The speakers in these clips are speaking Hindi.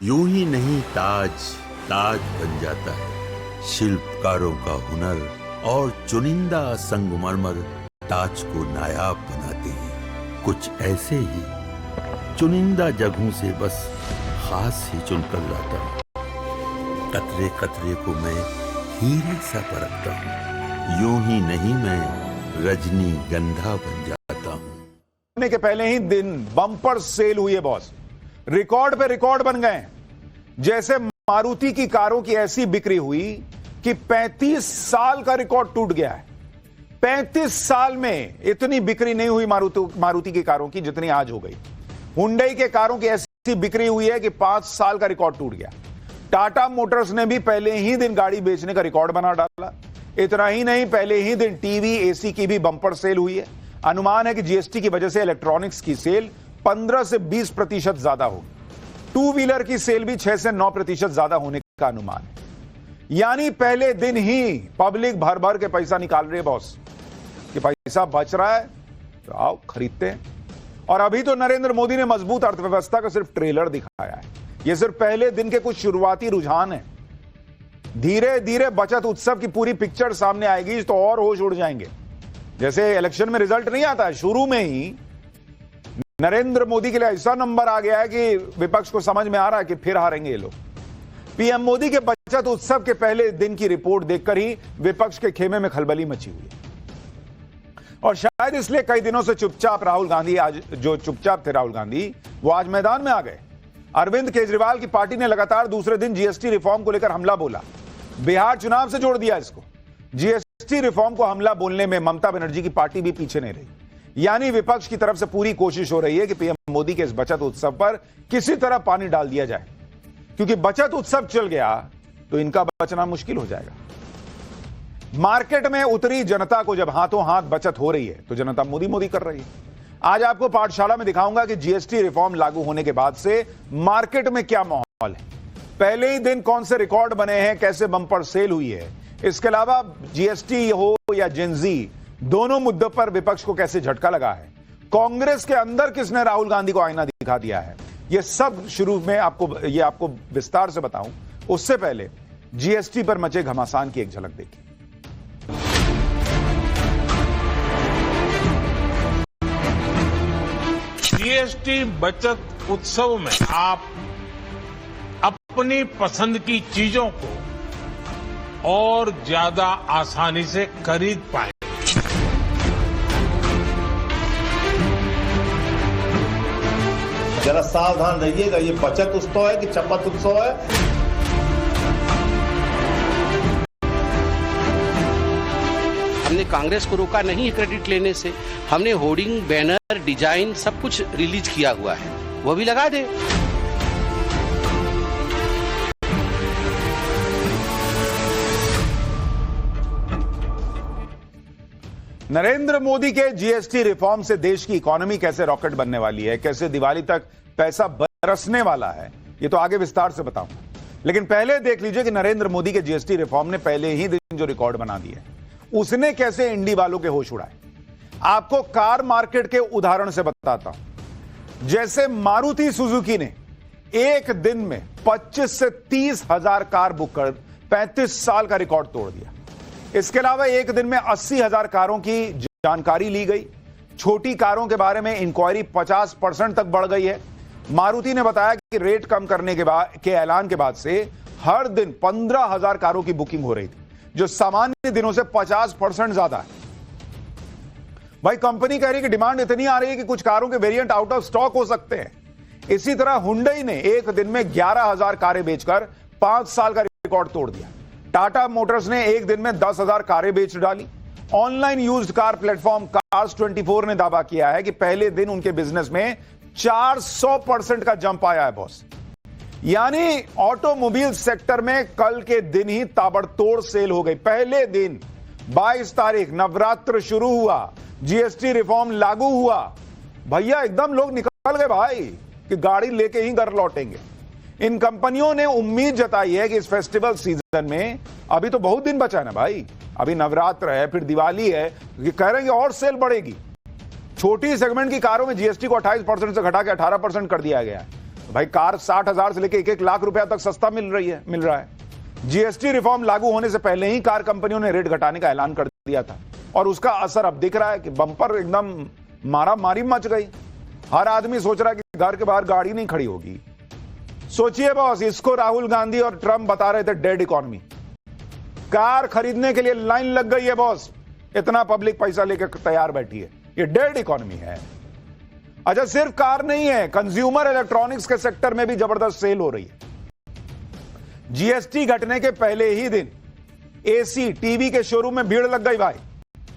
यूं ही नहीं ताज ताज बन जाता है। शिल्पकारों का हुनर और चुनिंदा संगमरमर ताज को नायाब बनाते हैं। कुछ ऐसे ही चुनिंदा जगहों से बस खास ही चुनकर लाता हूँ। कतरे कतरे को मैं हीरे सा परखता हूँ। यूं ही नहीं मैं रजनीगंधा बन जाता हूँ। के पहले ही दिन बम्पर सेल हुई है बॉस, रिकॉर्ड पे रिकॉर्ड बन गए। जैसे मारुति की कारों की ऐसी बिक्री हुई कि 35 साल का रिकॉर्ड टूट गया है। 35 साल में इतनी बिक्री नहीं हुई मारुति की कारों की जितनी आज हो गई। हुंडई के कारों की ऐसी बिक्री हुई है कि 5 साल का रिकॉर्ड टूट गया। टाटा मोटर्स ने भी पहले ही दिन गाड़ी बेचने का रिकॉर्ड बना डाला। इतना ही नहीं, पहले ही दिन टीवी एसी की भी बम्पर सेल हुई है। अनुमान है कि जीएसटी की वजह से इलेक्ट्रॉनिक्स की सेल 15 से 20% ज्यादा होगी। टू व्हीलर की सेल भी 6 से 9% ज्यादा होने का अनुमान है। यानी पहले दिन ही पब्लिक भर भर के पैसा निकाल रही है बॉस, कि पैसा बच रहा है तो आओ खरीदते हैं। और अभी तो नरेंद्र मोदी ने मजबूत अर्थव्यवस्था का सिर्फ ट्रेलर दिखाया है। यह सिर्फ पहले दिन के कुछ शुरुआती रुझान है। धीरे धीरे बचत उत्सव की पूरी पिक्चर सामने आएगी तो और होश उड़ जाएंगे। जैसे इलेक्शन में रिजल्ट नहीं आता है, शुरू में ही नरेंद्र मोदी के लिए ऐसा नंबर आ गया है कि विपक्ष को समझ में आ रहा है कि फिर हारेंगे ये लोग। पीएम मोदी के बचत उत्सव के पहले दिन की रिपोर्ट देखकर ही विपक्ष के खेमे में खलबली मची हुई है। और शायद इसलिए कई दिनों से चुपचाप राहुल गांधी, आज जो चुपचाप थे राहुल गांधी, वो आज मैदान में आ गए। अरविंद केजरीवाल की पार्टी ने लगातार दूसरे दिन जीएसटी रिफॉर्म को लेकर हमला बोला। बिहार चुनाव से जोड़ दिया इसको। जीएसटी रिफॉर्म को हमला बोलने में ममता बनर्जी की पार्टी भी पीछे नहीं रही। यानी विपक्ष की तरफ से पूरी कोशिश हो रही है कि पीएम मोदी के इस बचत उत्सव पर किसी तरह पानी डाल दिया जाए, क्योंकि बचत उत्सव चल गया तो इनका बचना मुश्किल हो जाएगा। मार्केट में उतरी जनता को जब हाथों हाथ बचत हो रही है तो जनता मोदी मोदी कर रही है। आज आपको पाठशाला में दिखाऊंगा कि जीएसटी रिफॉर्म लागू होने के बाद से मार्केट में क्या माहौल है। पहले ही दिन कौन से रिकॉर्ड बने हैं, कैसे बम्पर सेल हुई है। इसके अलावा जीएसटी हो या जेनजी, दोनों मुद्दों पर विपक्ष को कैसे झटका लगा है। कांग्रेस के अंदर किसने राहुल गांधी को आईना दिखा दिया है, यह सब शुरू में आपको विस्तार से बताऊं। उससे पहले जीएसटी पर मचे घमासान की एक झलक देखिए। जीएसटी बचत उत्सव में आप अपनी पसंद की चीजों को और ज्यादा आसानी से खरीद पाए। जरा सावधान रहिएगा, ये बचत उत्सव है कि चपत उत्सव है। हमने कांग्रेस को रोका नहीं है क्रेडिट लेने से। हमने होर्डिंग, बैनर, डिजाइन सब कुछ रिलीज किया हुआ है, वो भी लगा दे। नरेंद्र मोदी के जीएसटी रिफॉर्म से देश की इकोनॉमी कैसे रॉकेट बनने वाली है, कैसे दिवाली तक पैसा बरसने वाला है, ये तो आगे विस्तार से बताऊंगा। लेकिन पहले देख लीजिए कि नरेंद्र मोदी के जीएसटी रिफॉर्म ने पहले ही दिन जो रिकॉर्ड बना दिए, उसने कैसे इंडी वालों के होश उड़ाए। आपको कार मार्केट के उदाहरण से बताता हूं। जैसे मारुति सुजुकी ने एक दिन में 25 से 30 हजार कार बुक कर 35 साल का रिकॉर्ड तोड़ दिया। इसके अलावा एक दिन में 80,000 कारों की जानकारी ली गई। छोटी कारों के बारे में इंक्वायरी 50% तक बढ़ गई है। मारुति ने बताया कि रेट कम करने के ऐलान के बाद से हर दिन 15,000 कारों की बुकिंग हो रही थी, जो सामान्य दिनों से 50% ज्यादा है। भाई कंपनी कह रही है कि डिमांड इतनी आ रही है कि कुछ कारों के वेरिएंट आउट ऑफ स्टॉक हो सकते हैं। इसी तरह हुंडई ने एक दिन में 11,000 कारें बेचकर 5 साल का रिकॉर्ड तोड़ दिया। टाटा मोटर्स ने एक दिन में 10,000 कारें बेच डाली। Online used car platform Cars24 ने दावा किया है कि पहले दिन उनके बिजनेस में 400% का जंप आया है बॉस। यानी ऑटोमोबाइल सेक्टर में कल के दिन ही ताबड़तोड़ सेल हो गई। पहले दिन 22 तारीख नवरात्र शुरू हुआ, जीएसटी रिफॉर्म लागू हुआ, भैया एकदम लोग निकल गए भाई कि गाड़ी लेके ही घर लौटेंगे। इन कंपनियों ने उम्मीद जताई है कि इस फेस्टिवल सीजन में, अभी तो बहुत दिन बचा है ना भाई, अभी नवरात्र है, फिर दिवाली है, कह रहे हैं और सेल बढ़ेगी। छोटी सेगमेंट की कारों में जीएसटी को 28% से घटा के 18% कर दिया गया है। भाई कार 60,000 से लेकर 1-1 लाख रुपया तक सस्ता मिल रहा है। जीएसटी रिफॉर्म लागू होने से पहले ही कार कंपनियों ने रेट घटाने का ऐलान कर दिया था और उसका असर अब दिख रहा है कि बम्पर एकदम मारा मारी मच गई। हर आदमी सोच रहा है कि घर के बाहर गाड़ी नहीं खड़ी होगी। सोचिए बॉस, इसको राहुल गांधी और ट्रंप बता रहे थे डेड इकोनॉमी। कार खरीदने के लिए लाइन लग गई है बॉस, इतना पब्लिक पैसा लेकर तैयार बैठी है। ये डेड इकोनॉमी है। अच्छा, सिर्फ कार नहीं है, कंज्यूमर इलेक्ट्रॉनिक्स के सेक्टर में भी जबरदस्त सेल हो रही है। जीएसटी घटने के पहले ही दिन एसी टीवी के शोरूम में भीड़ लग गई भाई,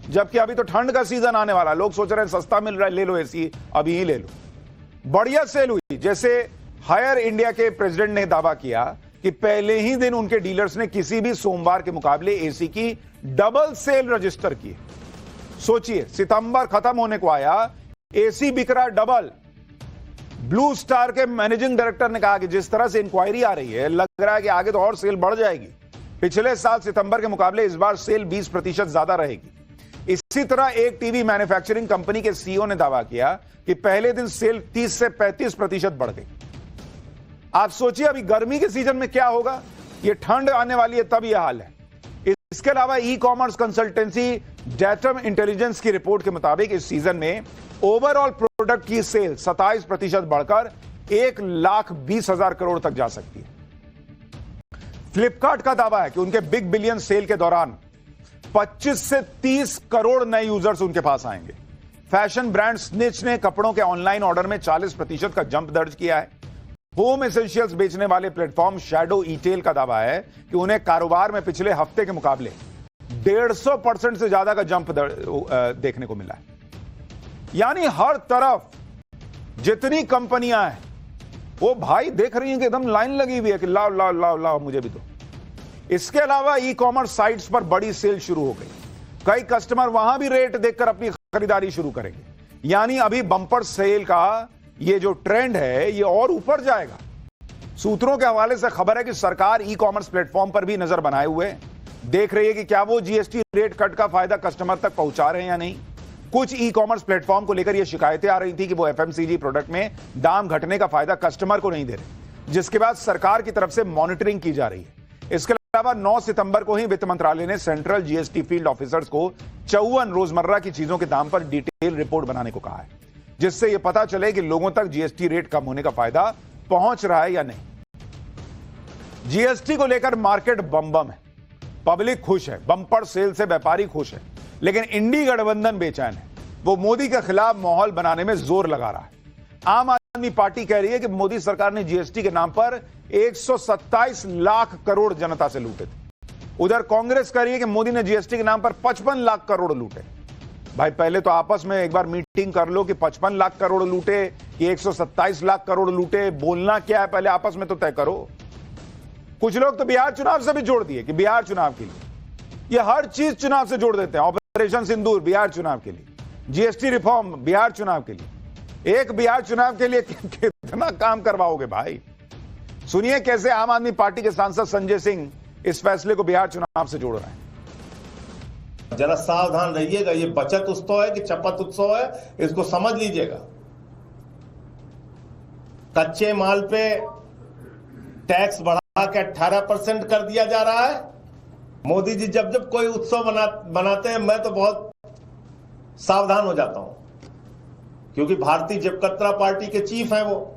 जबकि अभी तो ठंड का सीजन आने वाला। लोग सोच रहे हैं सस्ता मिल रहा है, ले लो एसी, अभी ही ले लो। बढ़िया सेल हुई। जैसे हायर इंडिया के प्रेसिडेंट ने दावा किया कि पहले ही दिन उनके डीलर्स ने किसी भी सोमवार के मुकाबले एसी की डबल सेल रजिस्टर की। सोचिए, सितंबर खत्म होने को आया, एसी बिक रहा डबल। ब्लू स्टार के मैनेजिंग डायरेक्टर ने कहा कि जिस तरह से इंक्वायरी आ रही है, लग रहा है कि आगे तो और सेल बढ़ जाएगी। पिछले साल सितंबर के मुकाबले इस बार सेल 20% ज्यादा रहेगी। इसी तरह एक टीवी मैन्युफैक्चरिंग कंपनी के सीईओ ने दावा किया कि पहले दिन सेल 30 से 35% बढ़ गई। आप सोचिए अभी गर्मी के सीजन में क्या होगा। ये ठंड आने वाली है तब यह हाल है। इसके अलावा e commerce consultancy datum intelligence की रिपोर्ट के मुताबिक इस सीजन में ओवरऑल प्रोडक्ट की सेल 27% बढ़कर 1,20,000 करोड़ तक जा सकती है। फ्लिपकार्ट का दावा है कि उनके बिग बिलियन सेल के दौरान 25 से 30 करोड़ नए यूजर्स उनके पास आएंगे। फैशन ब्रांड स्निच ने कपड़ों के ऑनलाइन ऑर्डर में 40% का जंप दर्ज किया है। होम एसेंशियल्स बेचने वाले प्लेटफॉर्म शैडो ईटेल का दावा है कि उन्हें कारोबार में पिछले हफ्ते के मुकाबले 150% से ज्यादा का जंप देखने को मिला है। यानी हर तरफ जितनी कंपनियां हैं वो भाई देख रही हैं कि एकदम लाइन लगी हुई है कि लाओ लाओ लाओ लाओ मुझे भी दो। इसके अलावा ई कॉमर्स साइट्स पर बड़ी सेल शुरू हो गई। कई कस्टमर वहां भी रेट देखकर अपनी खरीदारी शुरू करेंगे। यानी अभी बम्पर सेल का ये जो ट्रेंड है ये और ऊपर जाएगा। सूत्रों के हवाले से खबर है कि सरकार ई कॉमर्स प्लेटफॉर्म पर भी नजर बनाए हुए देख रही है कि क्या वो जीएसटी रेट कट का फायदा कस्टमर तक पहुंचा रहे हैं या नहीं। कुछ ई कॉमर्स प्लेटफॉर्म को लेकर यह शिकायतें आ रही थी कि वो एफएमसीजी प्रोडक्ट में दाम घटने का फायदा कस्टमर को नहीं दे रहे, जिसके बाद सरकार की तरफ से मॉनिटरिंग की जा रही है। इसके अलावा 9 सितंबर को ही वित्त मंत्रालय ने सेंट्रल जीएसटी फील्ड ऑफिसर्स को 54 रोजमर्रा की चीजों के दाम पर डिटेल रिपोर्ट बनाने को कहा है, जिससे यह पता चले कि लोगों तक जीएसटी रेट कम होने का फायदा पहुंच रहा है या नहीं। जीएसटी को लेकर मार्केट बम है, पब्लिक खुश है, बम्पर सेल से व्यापारी खुश है, लेकिन इंडी गठबंधन बेचैन है। वो मोदी के खिलाफ माहौल बनाने में जोर लगा रहा है। आम आदमी पार्टी कह रही है कि मोदी सरकार ने जीएसटी के नाम पर 127 लाख करोड़ जनता से लूटे थे। उधर कांग्रेस कह रही है कि मोदी ने जीएसटी के नाम पर 55 लाख करोड़ लूटे। भाई पहले तो आपस में एक बार मीटिंग कर लो कि 55 लाख करोड़ लूटे कि 127 लाख करोड़ लूटे, बोलना क्या है पहले आपस में तो तय करो। कुछ लोग तो बिहार चुनाव से भी जोड़ दिए कि बिहार चुनाव के लिए, ये हर चीज चुनाव से जोड़ देते हैं। ऑपरेशन सिंदूर बिहार चुनाव के लिए, जीएसटी रिफॉर्म बिहार चुनाव के लिए। एक बिहार चुनाव के लिए कितना काम करवाओगे भाई। सुनिए कैसे आम आदमी पार्टी के सांसद संजय सिंह इस फैसले को बिहार चुनाव से जोड़ रहे हैं। जरा सावधान रहिएगा, ये बचत उत्सव है कि चपत उत्सव है, इसको समझ लीजिएगा। कच्चे माल पे टैक्स बढ़ा के 18% कर दिया जा रहा है। मोदी जी जब जब कोई उत्सव बनाते हैं मैं तो बहुत सावधान हो जाता हूं, क्योंकि भारतीय जनता पार्टी के चीफ हैं वो,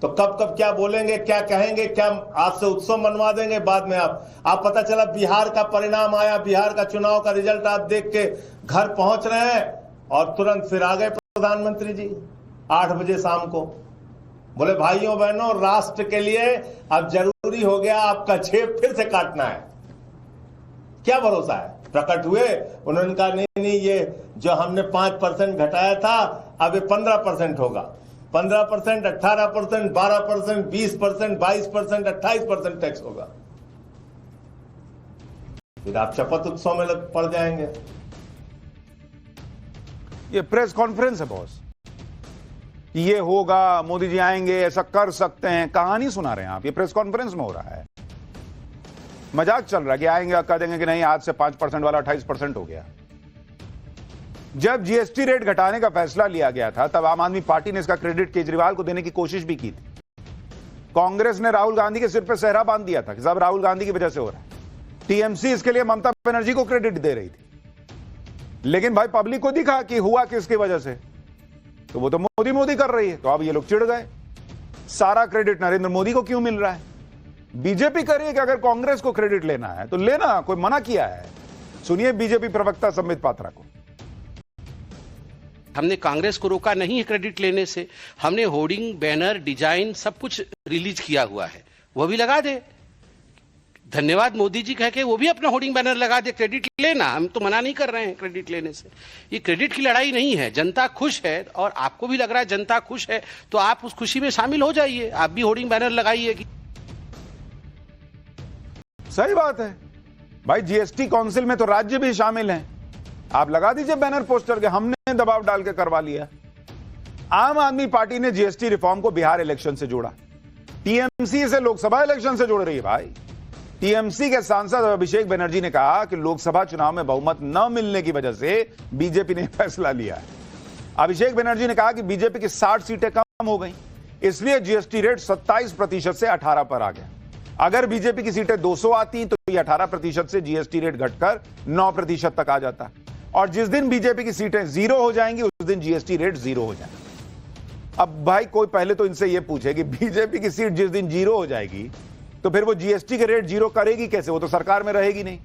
तो कब कब क्या बोलेंगे, क्या कहेंगे, क्या आज से उत्सव मनवा देंगे, बाद में आप पता चला बिहार का परिणाम आया, बिहार का चुनाव का रिजल्ट आप देख के घर पहुंच रहे हैं और तुरंत फिर आ गए प्रधानमंत्री जी 8 बजे शाम को। बोले भाइयों बहनों, राष्ट्र के लिए अब जरूरी हो गया आपका जेब फिर से काटना है। क्या भरोसा है? प्रकट हुए, उन्होंने कहा नहीं ये जो हमने 5% घटाया था अब ये 15% होगा। 15%, 18%, 12%, 20%, 22%, 28% टैक्स होगा। फिर आप शपथ उत्सव में पड़ जाएंगे। ये प्रेस कॉन्फ्रेंस है बॉस, ये होगा, मोदी जी आएंगे, ऐसा कर सकते हैं, कहानी सुना रहे हैं आप। ये प्रेस कॉन्फ्रेंस में हो रहा है, मजाक चल रहा है कि आएंगे कह देंगे कि नहीं आज से 5% वाला 28% हो गया। जब जीएसटी रेट घटाने का फैसला लिया गया था तब आम आदमी पार्टी ने इसका क्रेडिट केजरीवाल को देने की कोशिश भी की थी। कांग्रेस ने राहुल गांधी के सिर पर सेहरा बांध दिया था कि सब राहुल गांधी की वजह से हो रहा है। टीएमसी इसके लिए ममता बनर्जी को क्रेडिट दे रही थी, लेकिन भाई पब्लिक को दिखा कि हुआ किसकी वजह से, तो वो तो मोदी मोदी कर रही है। तो अब ये लोग चिढ़ गए, सारा क्रेडिट नरेंद्र मोदी को क्यों मिल रहा है। बीजेपी कह रही है कि अगर कांग्रेस को क्रेडिट लेना है तो लेना, कोई मना किया है। सुनिए बीजेपी प्रवक्ता संबित पात्रा को। हमने कांग्रेस को रोका नहीं है क्रेडिट लेने से। हमने होर्डिंग, बैनर, डिजाइन सब कुछ रिलीज किया हुआ है, वो भी लगा दे। धन्यवाद मोदी जी कह के वो भी अपना होर्डिंग बैनर लगा दे, क्रेडिट लेना। हम तो मना नहीं कर रहे हैं क्रेडिट लेने से। ये क्रेडिट की लड़ाई नहीं है, जनता खुश है और आपको भी लग रहा है जनता खुश है, तो आप उस खुशी में शामिल हो जाइए, आप भी होर्डिंग बैनर लगाइए। सही बात है भाई, जीएसटी काउंसिल में तो राज्य भी शामिल हैं, आप लगा दीजिए बैनर पोस्टर के। हमने दबाव डाल के करवा लिया। आम आदमी पार्टी ने जीएसटी रिफॉर्म को बिहार इलेक्शन से जोड़ा, टीएमसी से लोकसभा इलेक्शन से जोड़ रही है। भाई टीएमसी के सांसद अभिषेक बनर्जी ने कहा कि लोकसभा चुनाव में बहुमत न मिलने की वजह से बीजेपी ने फैसला लिया है। अभिषेक बनर्जी ने कहा कि बीजेपी की 60 सीटें कम हो गई, इसलिए जीएसटी रेट 27% से 18 पर आ गया। अगर बीजेपी की सीटें 200 आती तो ये 18% से जीएसटी रेट घटकर 9% तक आ जाता, और जिस दिन बीजेपी की सीटें 0 हो जाएंगी उस दिन जीएसटी रेट 0 हो जाएगा। अब भाई कोई पहले तो इनसे ये पूछे कि बीजेपी की सीट जिस दिन 0 हो जाएगी तो फिर वो जीएसटी के रेट 0 करेगी कैसे, वो तो सरकार में रहेगी नहीं।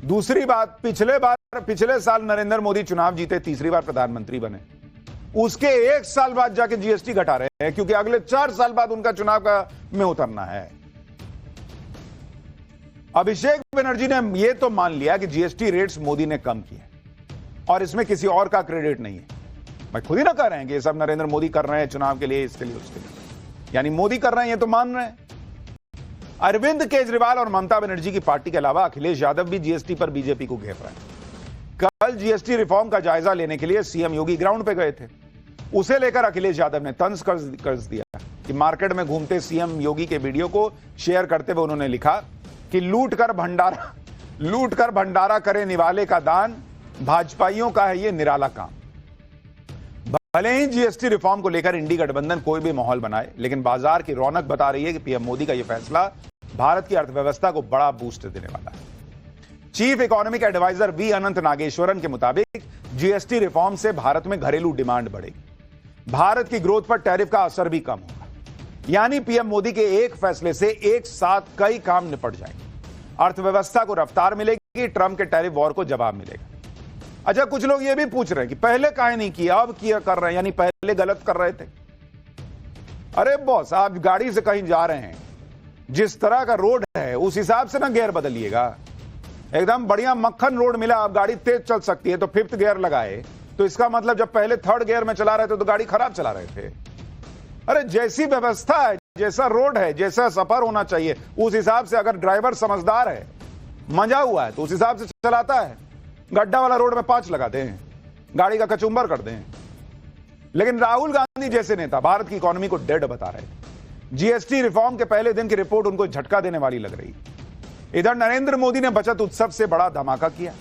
दूसरी बात, पिछले साल नरेंद्र मोदी चुनाव जीते, तीसरी बार प्रधानमंत्री बने, उसके 1 साल बाद जाके जीएसटी घटा रहे हैं, क्योंकि अगले 4 साल बाद उनका चुनाव का में उतरना है। अभिषेक बनर्जी ने यह तो मान लिया कि जीएसटी रेट्स मोदी ने कम किए और इसमें किसी और का क्रेडिट नहीं है। भाई खुद ही ना कह रहे हैं कि ये सब नरेंद्र मोदी कर रहे हैं चुनाव के लिए, इसके लिए, उसके लिए, यानी मोदी कर रहे हैं, ये तो मान रहे हैं। अरविंद केजरीवाल और ममता बनर्जी की पार्टी के अलावा अखिलेश यादव भी जीएसटी पर बीजेपी को घेर रहे हैं। कल जीएसटी रिफॉर्म का जायजा लेने के लिए सीएम योगी ग्राउंड पे गए थे, उसे लेकर अखिलेश यादव ने तंज कर दिया कि मार्केट में घूमते सीएम योगी के वीडियो को शेयर करते हुए उन्होंने लिखा कि लूट कर भंडारा करे निवाले का दान, भाजपाइयों का है ये निराला काम। भले ही जीएसटी रिफॉर्म को लेकर इंडी गठबंधन कोई भी माहौल बनाए, लेकिन बाजार की रौनक बता रही है कि पीएम मोदी का यह फैसला भारत की अर्थव्यवस्था को बड़ा बूस्ट देने वाला है। चीफ इकोनॉमिक एडवाइजर वी अनंत नागेश्वरन के मुताबिक जीएसटी रिफॉर्म से भारत में घरेलू डिमांड बढ़ेगी, भारत की ग्रोथ पर टैरिफ का असर भी कम होगा, यानी पीएम मोदी के एक फैसले से एक साथ कई काम निपट जाएंगे, अर्थव्यवस्था को रफ्तार मिलेगी, ट्रंप के टैरिफ वॉर को जवाब मिलेगा। अच्छा, कुछ लोग ये भी पूछ रहे हैं कि पहले काहे नहीं किया, अब किया कर रहे हैं, यानी पहले गलत कर रहे थे। अरे बॉस, आप गाड़ी से कहीं जा रहे हैं, जिस तरह का रोड है उस हिसाब से ना गियर बदलिएगा। एकदम बढ़िया मक्खन रोड मिला, आप गाड़ी तेज चल सकती है तो 5th गियर लगाए, तो इसका मतलब जब पहले 3rd गियर में चला रहे थे तो गाड़ी खराब चला रहे थे। अरे जैसी व्यवस्था है, जैसा रोड है, जैसा सफर होना चाहिए, उस हिसाब से अगर ड्राइवर समझदार है, मजा हुआ है, तो उस हिसाब से चलाता है। गड्ढा वाला रोड में 5 लगा दें, गाड़ी का कचुंबर कर दें। लेकिन राहुल गांधी जैसे नेता भारत की इकोनॉमी को डेड बता रहे थे। जीएसटी रिफॉर्म के पहले दिन की रिपोर्ट उनको झटका देने वाली लग रही। इधर नरेंद्र मोदी ने बचत उत्सव से बड़ा धमाका किया,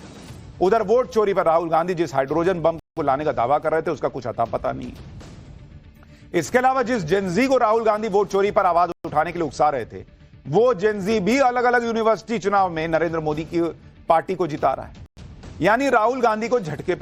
उधर वोट चोरी पर राहुल गांधी जिस हाइड्रोजन बम को लाने का दावा कर रहे थे उसका कुछ अता पता नहीं। इसके अलावा जिस जेनजी को राहुल गांधी वोट चोरी पर आवाज उठाने के लिए उकसा रहे थे, वो जेनजी भी अलग अलग यूनिवर्सिटी चुनाव में नरेंद्र मोदी की पार्टी को जिता रहा है। यानी राहुल गांधी को झटके